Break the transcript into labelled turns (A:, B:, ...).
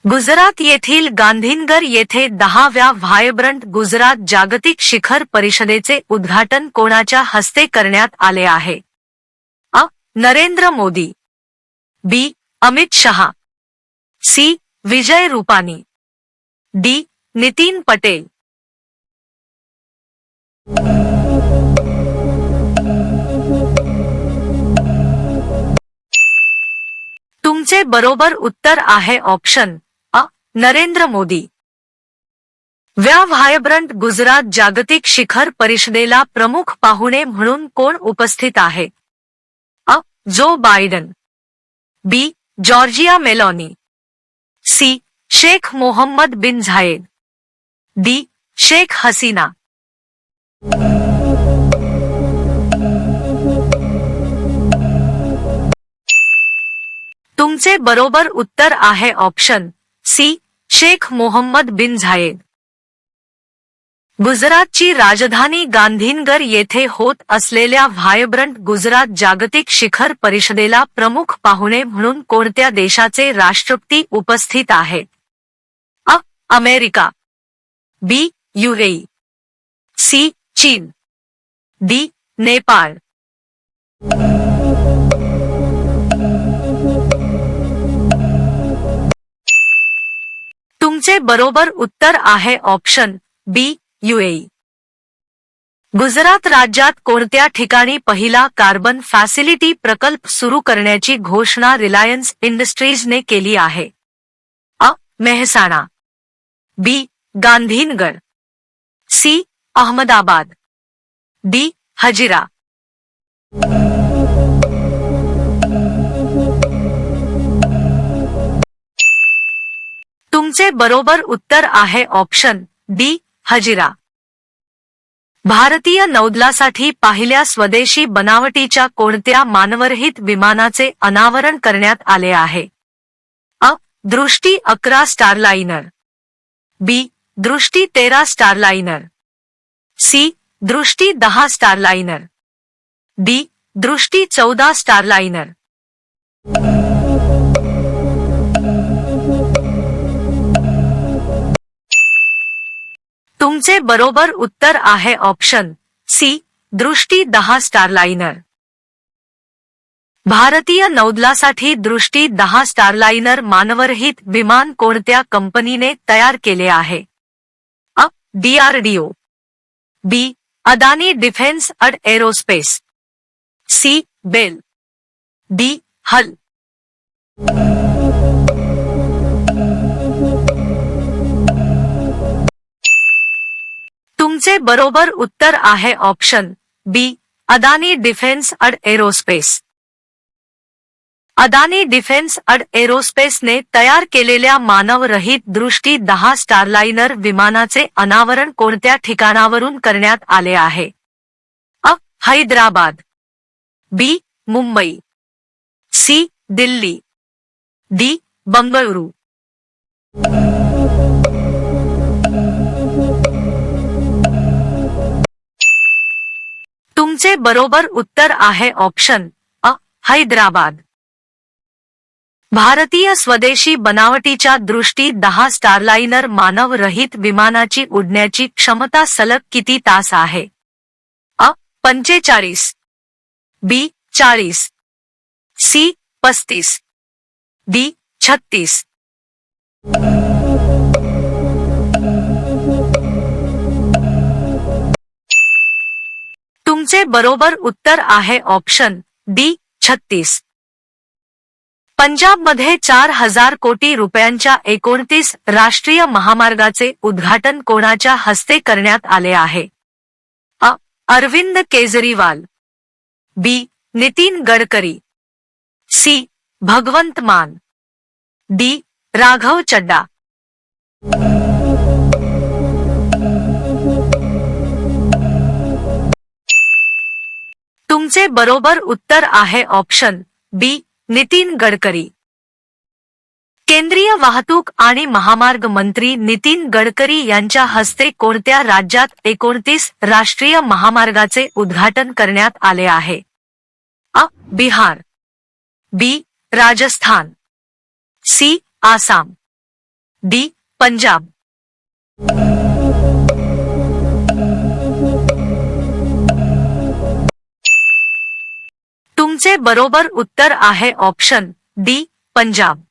A: गुजरात येथील गांधीनगर येथे 10व्या व्हायब्रंट गुजरात जागतिक शिखर परिषदेचे उद्घाटन कोणाच्या हस्ते करण्यात आले आहे? अ. नरेंद्र मोदी, बी. अमित शहा, सी. विजय रूपानी, डी. नितीन पटेल. तुमचे बरोबर उत्तर आहे ऑप्शन अ. नरेंद्र मोदी. व्या व्हायब्रंट गुजरात जागतिक शिखर परिषदेला प्रमुख पाहुणे म्हणून कोण उपस्थित आहे? अ. Joe Biden, B. Giorgia Meloni, C. Sheikh Mohammed bin Zayed, D. Sheikh Hasina. तुमचे बरोबर उत्तर आहे option C. Sheikh Mohammed bin Zayed. गुजरातची राजधानी गांधीनगर येथे होत असलेल्या व्हायब्रंट गुजरात जागतिक शिखर परिषदेला प्रमुख पाहुणे म्हणून कोणत्या देशाचे राष्ट्रपती उपस्थित आहेत? अ. America, B. UAE, C. चीन, डी. नेपाळ. तुमचे बरोबर उत्तर आहे ऑप्शन बी. यूएई. गुजरात राज्यात कोणत्या ठिकाणी पहिला कार्बन फॅसिलिटी प्रकल्प सुरू करण्याची घोषणा रिलायन्स इंडस्ट्रीजने केली आहे? अ. मेहसाणा, बी. गांधीनगर, सी. अहमदाबाद, डी. हजिरा. तुमचे बरोबर उत्तर आहे ऑप्शन डी. हजिरा. भारतीय नौदलासाठी पहिल्या स्वदेशी बनावटीच्या कोणत्या मानवरहित विमानाचे अनावरण करण्यात आले आहे? अ. दृष्टी 11 स्टारलाइनर, बी. दृष्टी 13 स्टारलाइनर, सी. दृष्टी 10 स्टारलाइनर, डी. दृष्टी 14 स्टारलाइनर. तुमचे बरोबर उत्तर आहे ऑप्शन सी. दृष्टी 10 स्टारलाइनर. भारतीय नौदलासाठी दृष्टी 10 स्टारलाइनर मानवरहित विमान कोणत्या कंपनीने तयार केले आहे? अ. DRDO, B. Adani Defence and Aerospace, C. BEL, D. HAL. तुमचे बरोबर उत्तर आहे option B. Adani Defence and Aerospace. Adani Defence and एरोस्पेसने तयार केलेल्या मानवरहित दृष्टी 10 स्टारलाइनर विमानाचे अनावरण कोणत्या ठिकाणावरून करण्यात आले आहे? अ. हैदराबाद, बी. मुंबई, सी. दिल्ली, डी. बंगळुरू. तुमचे बरोबर उत्तर आहे ऑप्शन अ. हैदराबाद. भारतीय स्वदेशी बनावटीच्या दृष्टी 10 स्टारलाइनर मानवरहित विमानाची उडण्याची क्षमता सलग किती तास आहे? अ. 45, बी. 40, सी. 35, डी. 36. तुमचे बरोबर उत्तर आहे ऑप्शन डी. 36. पंजाबमध्ये 4000 कोटी रुपयांच्या 29 राष्ट्रीय महामार्गाचे उद्घाटन कोणाच्या हस्ते करण्यात आले आहे? अ. अरविंद केजरीवाल, बी. नितीन गडकरी, सी. भगवंत मान, डी. राघव चड्डा. तुमचे बरोबर उत्तर आहे ऑप्शन बी. नितीन गडकरी. केंद्रीय वाहतूक आणि महामार्ग मंत्री नितीन गडकरी यांच्या हस्ते कोणत्या राज्यात 29 राष्ट्रीय महामार्गाचे उद्घाटन करण्यात आले आहे? अ. बिहार, बी. राजस्थान, सी. आसाम, डी पंजाब। तुमचे बरोबर उत्तर आहे ऑप्शन डी पंजाब।